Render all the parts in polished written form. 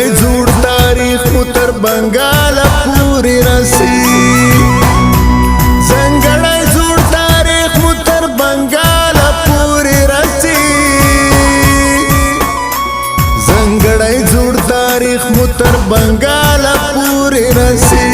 زنګړی جوړ تاریخ مو تر بنګال پورې رسي زنګړی جوړ تاریخ مو تر بنګال پورې رسي زنګړی جوړ تاریخ مو تر بنګال پورې رسي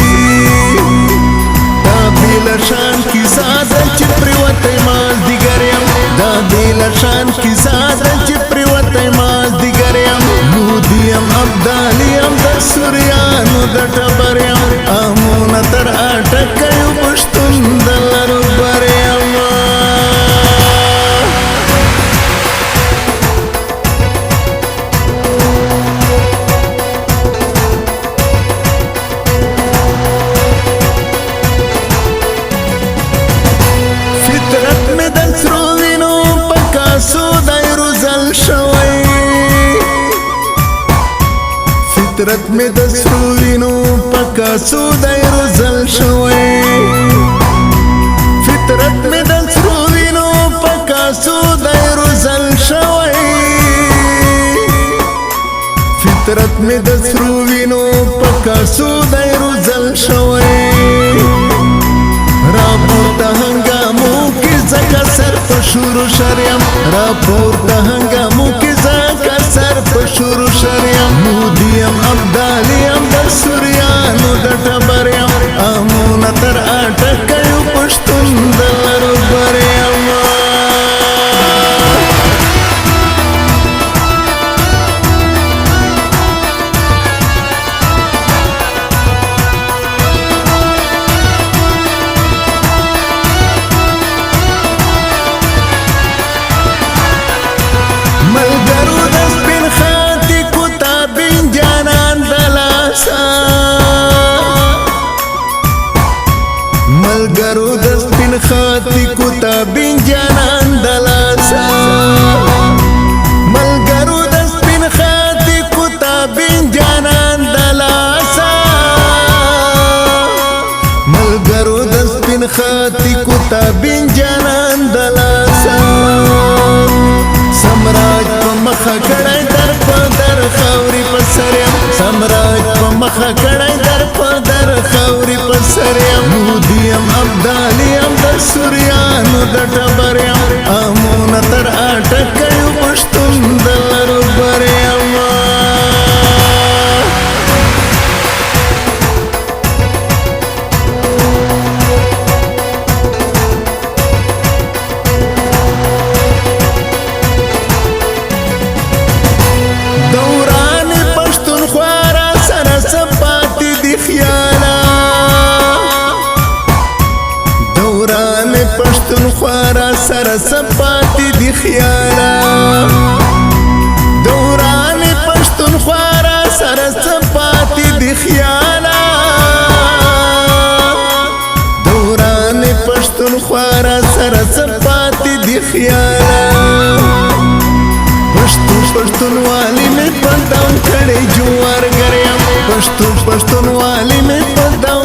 دا بیل شان کی ساده چې پریوته مال دیګر یم دا بیل شان کی ساده چې پریوته مال دیګر یم مودیم ابدالیم د سوریانو د ټبر یم امون تر اټکیو پښتون د لرو بر یم فطرت میں د سروینو پکا سودای روزل شوی فطرت میں د سروینو پکا سودای روزل شوی فطرت میں د سروینو پکا سودای روزل شوی راپورته هنګامو کې زکه سر په شروع شریم راپورته هنګامو کې زکه سر په شروع شریم مودیم ابدالیم د سوریانو د ټبر یم امون تر اټکیو پښتون د لرو بر یم ملګرو د سپین خاطی کتابین جانان دلاسا ملګرو د سپین خاطی کتابین جانان دلاسا ملګرو د سپین خاطی کتابین جانان دلاسا ملګرو د سپین خاطی کتابین جانان دلاسا سمراج په مخه کړای در په در خاوري په سریم سمراج په مخه کړای در په در خاوري په سریم مودیم ابدالیم د سوریانو د ټبر یم امون تر اټکیو پښتون د لرو بر یم پښتونخوا سره سپاتی دی خیالا دوران پښتونخوا سره سپاتی دی خیالا دوران پښتونخوا سره سپاتی دی خیالا پښتونوالی می پداو کړي جوار غریم پښتونوالی می پداو